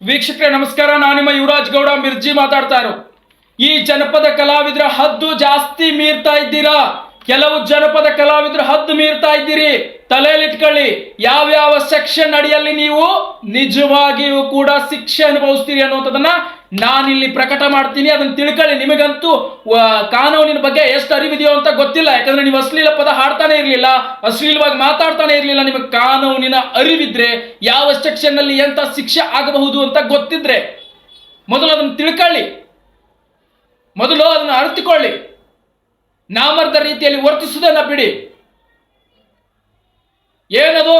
ವೀಕ್ಷಕರೇ ನಮಸ್ಕಾರ. ನಾನು ನಿಮ್ಮ ಯುವರಾಜ್ ಗೌಡ ಮಿರ್ಜಿ ಮಾತಾಡ್ತಾ ಇರೋ. ಈ ಜನಪದ ಕಲಾವಿದರ ಹದ್ದು ಜಾಸ್ತಿ ಮೀರ್ತಾ ಇದ್ದೀರಾ. ಕೆಲವು ಜನಪದ ಕಲಾವಿದರು ಹದ್ದು ಮೀರ್ತಾ ಇದ್ದೀರಿ. ತಲೆಯಲ್ಲಿಟ್ಕೊಳ್ಳಿ, ಯಾವ್ಯಾವ ಸೆಕ್ಷನ್ ಅಡಿಯಲ್ಲಿ ನೀವು ನಿಜವಾಗಿಯೂ ಕೂಡ ಶಿಕ್ಷೆ ಅನುಭವಿಸ್ತೀರಿ ಅನ್ನುವಂಥದ್ದನ್ನ ನಾನಿಲ್ಲಿ ಪ್ರಕಟ ಮಾಡ್ತೀನಿ. ಅದನ್ನ ತಿಳ್ಕೊಳ್ಳಿ. ನಿಮಗಂತೂ ಕಾನೂನಿನ ಬಗ್ಗೆ ಎಷ್ಟು ಅರಿವಿದೆಯೋ ಅಂತ ಗೊತ್ತಿಲ್ಲ, ಯಾಕಂದ್ರೆ ನೀವು ಅಶ್ಲೀಲ ಪದ ಹಾಡ್ತಾನೆ ಇರಲಿಲ್ಲ, ಅಶ್ಲೀಲವಾಗಿ ಮಾತಾಡ್ತಾನೆ ಇರಲಿಲ್ಲ. ನಿಮಗೆ ಕಾನೂನಿನ ಅರಿವಿದ್ರೆ ಯಾವ ಸೆಕ್ಷನ್ ನಲ್ಲಿ ಎಂತ ಶಿಕ್ಷೆ ಆಗಬಹುದು ಅಂತ ಗೊತ್ತಿದ್ರೆ ಮೊದಲು ಅದನ್ನು ತಿಳ್ಕೊಳ್ಳಿ, ಮೊದಲು ಅದನ್ನು ಅರಿತುಕೊಳ್ಳಿ. ನಾಮರ್ದ ರೀತಿಯಲ್ಲಿ ವರ್ತಿಸುವುದನ್ನ ಬಿಡಿ. ಏನದು,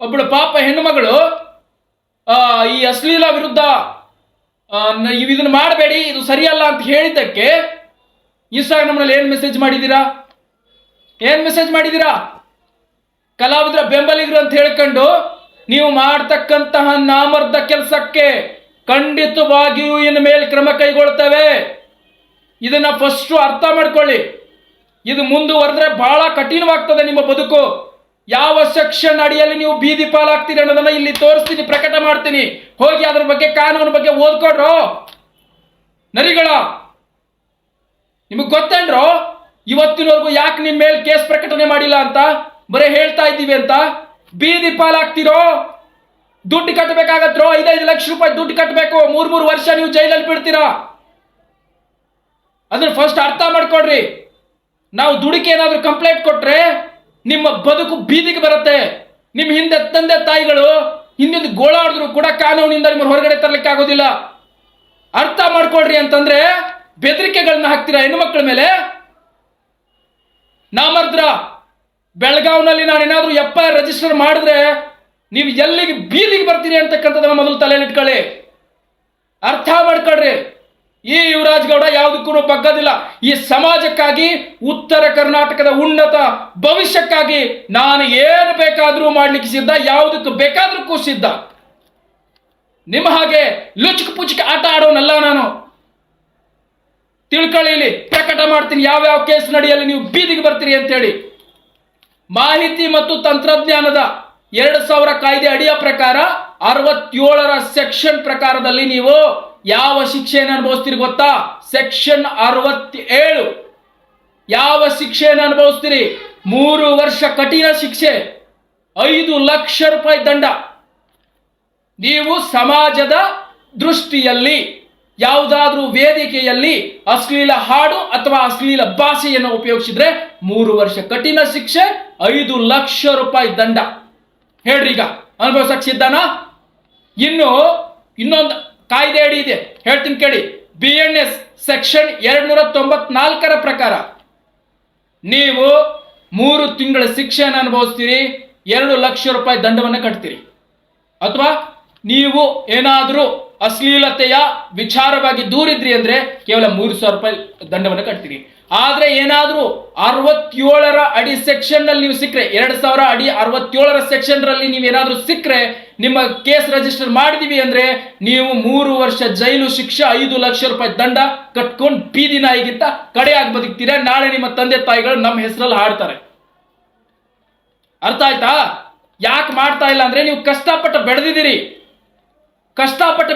ಒಬ್ಬಳು ಪಾಪ ಹೆಣ್ಣು ಮಗಳು ಈ ಅಶ್ಲೀಲ ವಿರುದ್ಧ ಇದನ್ನು ಮಾಡಬೇಡಿ, ಇದು ಸರಿಯಲ್ಲ ಅಂತ ಹೇಳಿದ್ದಕ್ಕೆ ಇನ್ಸ್ಟಾಗ್ರಾಮ್ನಲ್ಲಿ ಏನು ಮೆಸೇಜ್ ಮಾಡಿದ್ದೀರಾ? ಕಲಾವಿದರ ಬೆಂಬಲಿಗರು ಅಂತ ಹೇಳ್ಕೊಂಡು ನೀವು ಮಾಡ್ತಕ್ಕಂತಹ ನಾಮರ್ದ ಕೆಲಸಕ್ಕೆ ಖಂಡಿತವಾಗಿಯೂ ಇನ್ನು ಮೇಲೆ ಕ್ರಮ ಕೈಗೊಳ್ತೇವೆ. ಇದನ್ನ ಫಸ್ಟ್ ಅರ್ಥ ಮಾಡ್ಕೊಳ್ಳಿ. ಇದು ಮುಂದುವರೆದ್ರೆ ಬಹಳ ಕಠಿಣವಾಗ್ತದೆ ನಿಮ್ಮ ಬದುಕು. ಯಾವ ಸೆಕ್ಷನ್ ಅಡಿಯಲ್ಲಿ ನೀವು ಬೀದಿ ಪಾಲಾಗ್ತೀರಿ ಅನ್ನೋದನ್ನ ಇಲ್ಲಿ ತೋರಿಸ್ತೀನಿ, ಪ್ರಕಟ ಮಾಡ್ತೀನಿ. ಹೋಗಿ ಅದ್ರ ಬಗ್ಗೆ ಕಾನೂನು ಬಗ್ಗೆ ಓದ್ಕೊಡ್ರೋ ನರಿಗಳ. ನಿಮಗೆ ಗೊತ್ತೇನ್ರೋ ಇವತ್ತಿನವರೆಗೂ ಯಾಕೆ ನಿಮ್ಮ ಮೇಲೆ ಕೇಸ್ ಪ್ರಕಟಣೆ ಮಾಡಿಲ್ಲ ಅಂತ? ಬರೀ ಹೇಳ್ತಾ ಇದ್ದೀವಿ ಅಂತ. ಬೀದಿ ಪಾಲಾಗ್ತಿರೋ, ದುಡ್ಡು ಕಟ್ಟಬೇಕಾಗತ್ರೋ, 5-5 ಲಕ್ಷ ರೂಪಾಯಿ ದುಡ್ಡು ಕಟ್ಟಬೇಕು, 3 ವರ್ಷ ನೀವು ಜೈಲಲ್ಲಿ ಬಿಡ್ತೀರಾ. ಅದನ್ನ ಫಸ್ಟ್ ಅರ್ಥ ಮಾಡ್ಕೊಡ್ರಿ. ನಾವು ದುಡುಕಿ ಏನಾದ್ರೂ ಕಂಪ್ಲೇಂಟ್ ಕೊಟ್ರೆ ನಿಮ್ಮ ಬದುಕು ಬೀದಿಗೆ ಬರುತ್ತೆ. ನಿಮ್ಮ ಹಿಂದೆ ತಂದೆ ತಾಯಿಗಳು ಹಿಂದಿಂದ ಗೋಳಾಡಿದ್ರು ಕೂಡ ಕಾನೂನಿಂದ ನಿಮ್ಮ ಹೊರಗಡೆ ತರಲಿಕ್ಕೆ ಆಗೋದಿಲ್ಲ. ಅರ್ಥ ಮಾಡ್ಕೊಡ್ರಿ ಅಂತಂದ್ರೆ ಬೆದರಿಕೆಗಳನ್ನ ಹಾಕ್ತೀರಾ ಹೆಣ್ಣು ಮಕ್ಕಳ ಮೇಲೆ. ನಾಮರ್ದ್ರ ಬೆಳಗಾವ್ನಲ್ಲಿ ನಾನೇನಾದ್ರೂ FIR ರಿಜಿಸ್ಟರ್ ಮಾಡಿದ್ರೆ ನೀವು ಎಲ್ಲಿಗೆ ಬೀದಿಗೆ ಬರ್ತೀರಿ ಅಂತಕ್ಕಂಥದ್ದನ್ನ ಮೊದಲು ತಲೆಯಲ್ಲಿಟ್ಕೊಳ್ಳಿ. ಅರ್ಥ ಮಾಡ್ಕೊಳ್ರಿ. ಈ ಯುವರಾಜ್ ಗೌಡ ಯಾವುದಕ್ಕೂ ಬಗ್ಗದಿಲ್ಲ. ಈ ಸಮಾಜಕ್ಕಾಗಿ, ಉತ್ತರ ಕರ್ನಾಟಕದ ಉನ್ನತ ಭವಿಷ್ಯಕ್ಕಾಗಿ ನಾನು ಏನು ಬೇಕಾದರೂ ಮಾಡ್ಲಿಕ್ಕೆ ಸಿದ್ಧ, ಯಾವುದಕ್ಕೂ ಬೇಕಾದ್ರೂ ಸಿದ್ಧ. ನಿಮ್ಮ ಹಾಗೆ ಲುಚುಕ್ ಪುಚುಕ್ ಆಟ ಆಡೋನಲ್ಲ ನಾನು. ತಿಳ್ಕೊಳ್ಳಿ, ಇಲ್ಲಿ ಪ್ರಕಟ ಮಾಡ್ತೀನಿ ಯಾವ್ಯಾವ ಕೇಸ್ ನಡಿಯಲ್ಲಿ ನೀವು ಬೀದಿಗೆ ಬರ್ತೀರಿ ಅಂತೇಳಿ. ಮಾಹಿತಿ ಮತ್ತು ತಂತ್ರಜ್ಞಾನದ 2000 ಕಾಯ್ದೆ ಅಡಿಯ ಪ್ರಕಾರ 67ರ ಸೆಕ್ಷನ್ ಪ್ರಕಾರದಲ್ಲಿ ನೀವು ಯಾವ ಶಿಕ್ಷೆಯನ್ನು ಅನುಭವಿಸ್ತೀರಿ ಗೊತ್ತಾ? ಸೆಕ್ಷನ್ 67 ಯಾವ ಶಿಕ್ಷೆಯನ್ನು ಅನುಭವಿಸ್ತೀರಿ? 3 ವರ್ಷ ಕಠಿಣ ಶಿಕ್ಷೆ, 5 ಲಕ್ಷ ರೂಪಾಯಿ ದಂಡ. ನೀವು ಸಮಾಜದ ದೃಷ್ಟಿಯಲ್ಲಿ ಯಾವುದಾದ್ರೂ ವೇದಿಕೆಯಲ್ಲಿ ಅಶ್ಲೀಲ ಹಾಡು ಅಥವಾ ಅಶ್ಲೀಲ ಭಾಷೆಯನ್ನು ಉಪಯೋಗಿಸಿದ್ರೆ 3 ವರ್ಷ ಕಠಿಣ ಶಿಕ್ಷೆ, 5 ಲಕ್ಷ ರೂಪಾಯಿ ದಂಡ. ಹೇಳ್ರಿ, ಈಗ ಅನುಭವಿಸಕ್ ಸಿದ್ಧನಾ? ಇನ್ನೊಂದು ಕಾಯ್ದೆ ಅಡಿ ಇದೆ, ಹೇಳ್ತೀನಿ ಕೇಳಿ. BNS ಸೆಕ್ಷನ್ 294ರ ಪ್ರಕಾರ ನೀವು 3 ತಿಂಗಳ ಶಿಕ್ಷೆಯನ್ನು ಅನುಭವಿಸ್ತೀರಿ, 2 ಲಕ್ಷ ರೂಪಾಯಿ ದಂಡವನ್ನು ಕಟ್ತೀರಿ. ಅಥವಾ ನೀವು ಏನಾದರೂ ಅಶ್ಲೀಲತೆಯ ವಿಚಾರವಾಗಿ ದೂರಿದ್ರಿ ಅಂದ್ರೆ ಕೇವಲ 3,000 ರೂಪಾಯಿ ದಂಡವನ್ನು ಕಟ್ತೀರಿ. ಆದ್ರೆ ಏನಾದ್ರೂ 67ರ ಅಡಿ ಸೆಕ್ಷನ್ ನಲ್ಲಿ ನೀವು ಸಿಕ್ಕರೆ, 2000 ಅಡಿ 67ರ ಸೆಕ್ಷನ್ ರಲ್ಲಿ ನೀವೇನಾದ್ರೂ ಸಿಕ್ಕರೆ, ನಿಮ್ಮ ಕೇಸ್ ರಿಜಿಸ್ಟರ್ ಮಾಡಿದೀವಿ ಅಂದ್ರೆ ನೀವು 3 ವರ್ಷ ಜೈಲು ಶಿಕ್ಷೆ, 5 ಲಕ್ಷ ರೂಪಾಯಿ ದಂಡ ಕಟ್ಕೊಂಡು ಬೀದಿ ನಾಯಿಗಿಂತ ಕಡೆಯಾಗಿ ಬದುಕ್ತೀರಾ. ನಾಳೆ ನಿಮ್ಮ ತಂದೆ ತಾಯಿಗಳು ನಮ್ಮ ಹೆಸರಲ್ಲಿ ಹಾಡ್ತಾರೆ. ಅರ್ಥ ಆಯ್ತಾ? ಯಾಕೆ ಮಾಡ್ತಾ ಇಲ್ಲ ಅಂದ್ರೆ ನೀವು ಕಷ್ಟಪಟ್ಟು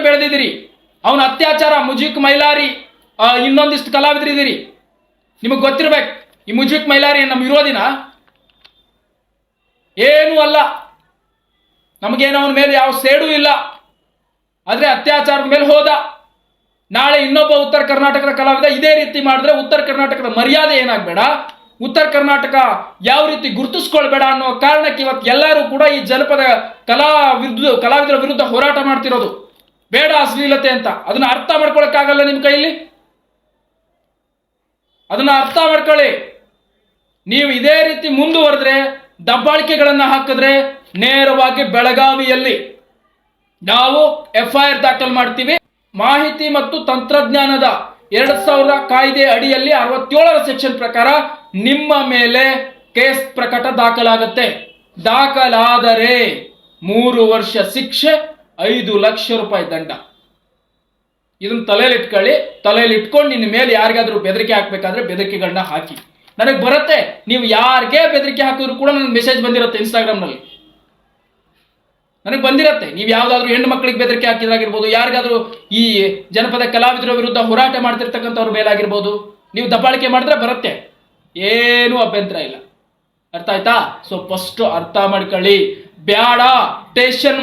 ಬೆಳೆದಿದ್ದೀರಿ. ಅವನ ಅತ್ಯಾಚಾರ, ಮುಜೀಕ್ ಮೈಲಾರಿ, ಇನ್ನೊಂದಿಷ್ಟು ಕಲಾವಿದರಿದ್ದೀರಿ. ನಿಮಗೆ ಗೊತ್ತಿರ್ಬೇಕು, ಈ ಮುಜೀಕ್ ಮೈಲಾರಿ ನಮ್ಮ ವಿರೋಧಿನ ಏನೂ ಅಲ್ಲ. ನಮಗೇನೋ ಅವನ ಮೇಲೆ ಯಾವ ಸೇಡು ಇಲ್ಲ. ಆದ್ರೆ ಅತ್ಯಾಚಾರದ ಮೇಲೆ ಹೋದ. ನಾಳೆ ಇನ್ನೊಬ್ಬ ಉತ್ತರ ಕರ್ನಾಟಕದ ಕಲಾವಿದ ಇದೇ ರೀತಿ ಮಾಡಿದ್ರೆ ಉತ್ತರ ಕರ್ನಾಟಕದ ಮರ್ಯಾದೆ ಏನಾಗಬೇಡ, ಉತ್ತರ ಕರ್ನಾಟಕ ಯಾವ ರೀತಿ ಗುರುತಿಸ್ಕೊಳ್ಬೇಡ ಅನ್ನೋ ಕಾರಣಕ್ಕೆ ಇವತ್ತು ಎಲ್ಲರೂ ಕೂಡ ಈ ಜನಪದ ಕಲಾವಿದರ ವಿರುದ್ಧ ಹೋರಾಟ ಮಾಡ್ತಿರೋದು. ಬೇಡ ಅಶ್ಲೀಲತೆ ಅಂತ. ಅದನ್ನ ಅರ್ಥ ಮಾಡ್ಕೊಳಕ್ಕಾಗಲ್ಲ ನಿಮ್ಮ ಕೈಯಲ್ಲಿ. ಅದನ್ನ ಅರ್ಥ ಮಾಡ್ಕೊಳ್ಳಿ. ನೀವು ಇದೇ ರೀತಿ ಮುಂದುವರೆದ್ರೆ, ದಬ್ಬಾಳಿಕೆಗಳನ್ನ ಹಾಕಿದ್ರೆ, ನೇರವಾಗಿ ಬೆಳಗಾವಿಯಲ್ಲಿ ನಾವು FIR ದಾಖಲು ಮಾಡ್ತೀವಿ. ಮಾಹಿತಿ ಮತ್ತು ತಂತ್ರಜ್ಞಾನದ 2000 ಕಾಯ್ದೆ ಅಡಿಯಲ್ಲಿ 67ರ ಸೆಕ್ಷನ್ ಪ್ರಕಾರ ನಿಮ್ಮ ಮೇಲೆ ಕೇಸ್ ಪ್ರಕಟ ದಾಖಲಾಗುತ್ತೆ. ದಾಖಲಾದರೆ 3 ವರ್ಷ ಶಿಕ್ಷೆ, 5 ಲಕ್ಷ ರೂಪಾಯಿ ದಂಡ. ಇದನ್ನ ತಲೆಯಲ್ಲಿ ಇಟ್ಕೊಂಡು ನಿನ್ನ ಮೇಲೆ ಯಾರಿಗಾದ್ರೂ ಬೆದರಿಕೆ ಹಾಕ್ಬೇಕಾದ್ರೆ ಬೆದರಿಕೆಗಳನ್ನ ಹಾಕಿ. ನನಗೆ ಬರುತ್ತೆ, ನೀವು ಯಾರಿಗೆ ಬೆದರಿಕೆ ಹಾಕಿದ್ರು ಕೂಡ ನನಗೆ ಮೆಸೇಜ್ ಬಂದಿರುತ್ತೆ ಇನ್ಸ್ಟಾಗ್ರಾಮ್ನಲ್ಲಿ. ನನಗೆ ಬಂದಿರತ್ತೆ. ನೀವು ಯಾವ್ದಾದ್ರು ಹೆಣ್ಣು ಮಕ್ಕಳಿಗೆ ಬೆದರಿಕೆ ಹಾಕಿದ್ರಾಗಿರ್ಬೋದು, ಯಾರಿಗಾದ್ರೂ ಈ ಜನಪದ ಕಲಾವಿದರ ವಿರುದ್ಧ ಹೋರಾಟ ಮಾಡ್ತಿರ್ತಕ್ಕಂಥವ್ರ ಮೇಲಾಗಿರ್ಬೋದು, ನೀವು ದಬ್ಬಾಳಿಕೆ ಮಾಡಿದ್ರೆ ಬರುತ್ತೆ, ಏನೂ ಅಭ್ಯಂತರ ಇಲ್ಲ. ಅರ್ಥ ಆಯ್ತಾ? ಸೊ ಫಸ್ಟ್ ಅರ್ಥ ಮಾಡ್ಕೊಳ್ಳಿ. ಬ್ಯಾಡ, ಸ್ಟೇಷನ್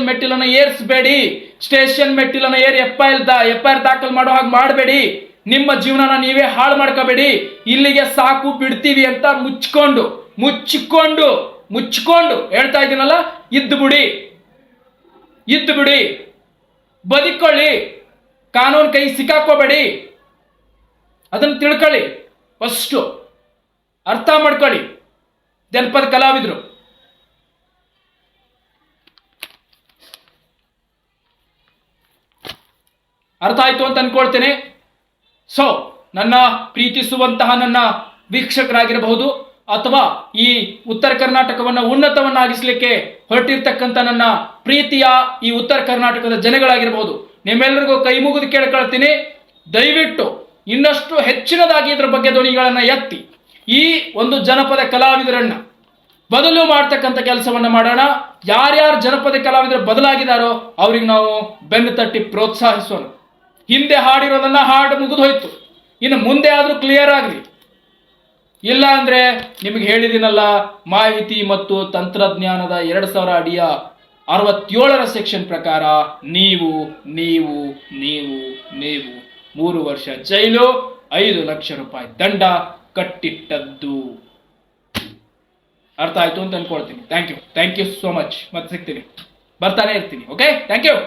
ಮೆಟ್ಟಿಲನ್ನ ಏರ್ಸ್ಬೇಡಿ. ಸ್ಟೇಷನ್ ಮೆಟ್ಟಿಲನ್ನ ಏರಿ ಎಫ್ಐಆರ್ ದಾಖಲು ಮಾಡೋ ಹಾಗೆ ಮಾಡಬೇಡಿ. ನಿಮ್ಮ ಜೀವನನ ನೀವೇ ಹಾಳು ಮಾಡ್ಕೋಬೇಡಿ. ಇಲ್ಲಿಗೆ ಸಾಕು, ಬಿಡ್ತೀವಿ ಅಂತ ಮುಚ್ಚಿಕೊಂಡು ಹೇಳ್ತಾ ಇದ್ದೀನಲ್ಲ, ಇದ್ದು ಬಿಡಿ, ಬದುಕೊಳ್ಳಿ. ಕಾನೂನು ಕೈ ಸಿಕ್ಕಾಕೋಬೇಡಿ. ಅದನ್ನು ತಿಳ್ಕೊಳ್ಳಿ. ಫಸ್ಟು ಅರ್ಥ ಮಾಡ್ಕೊಳ್ಳಿ ಜನಪದ ಕಲಾವಿದರು. ಅರ್ಥ ಆಯ್ತು ಅಂತ ಅನ್ಕೊಳ್ತೇನೆ. ಸೊ ನನ್ನ ಪ್ರೀತಿಸುವಂತಹ ನನ್ನ ವೀಕ್ಷಕರಾಗಿರಬಹುದು, ಅಥವಾ ಈ ಉತ್ತರ ಕರ್ನಾಟಕವನ್ನ ಉನ್ನತವನ್ನಾಗಿಸ್ಲಿಕ್ಕೆ ಹೊರಟಿರ್ತಕ್ಕಂಥ ನನ್ನ ಪ್ರೀತಿಯ ಈ ಉತ್ತರ ಕರ್ನಾಟಕದ ಜನಗಳಾಗಿರಬಹುದು, ನಿಮ್ಮೆಲ್ಲರಿಗೂ ಕೈ ಮುಗಿದು ಕೇಳ್ಕೊಳ್ತೀನಿ, ದಯವಿಟ್ಟು ಇನ್ನಷ್ಟು ಹೆಚ್ಚಿನದಾಗಿ ಇದ್ರ ಬಗ್ಗೆ ಧ್ವನಿಗಳನ್ನ ಎತ್ತಿ ಈ ಒಂದು ಜನಪದ ಕಲಾವಿದರನ್ನ ಬದಲು ಮಾಡ್ತಕ್ಕಂಥ ಕೆಲಸವನ್ನ ಮಾಡೋಣ. ಯಾರ್ಯಾರು ಜನಪದ ಕಲಾವಿದರು ಬದಲಾಗಿದ್ದಾರೋ ಅವ್ರಿಗೆ ನಾವು ಬೆನ್ನು ತಟ್ಟಿ ಪ್ರೋತ್ಸಾಹಿಸೋಣ. ಹಿಂದೆ ಹಾಡಿರೋದನ್ನ ಹಾಡು ಮುಗಿದು ಹೋಯ್ತು, ಇನ್ನು ಮುಂದೆ ಆದ್ರೂ ಕ್ಲಿಯರ್ ಆಗ್ರಿ. ಇಲ್ಲ ಅಂದ್ರೆ ನಿಮಗೆ ಹೇಳಿದಿನಲ್ಲ, ಮಾಹಿತಿ ಮತ್ತು ತಂತ್ರಜ್ಞಾನದ 2000 ಅಡಿಯ 67ರ ಸೆಕ್ಷನ್ ಪ್ರಕಾರ ನೀವು 3 ವರ್ಷ ಜೈಲು, 5 ಲಕ್ಷ ರೂಪಾಯಿ ದಂಡ ಕಟ್ಟಿಟ್ಟದ್ದು. ಅರ್ಥ ಆಯ್ತು ಅಂತ ಅನ್ಕೊಳ್ತೀನಿ. Thank you so much. ಮತ್ತೆ ಸಿಗ್ತೀನಿ, ಬರ್ತಾನೆ ಇರ್ತೀನಿ. Okay, thank you.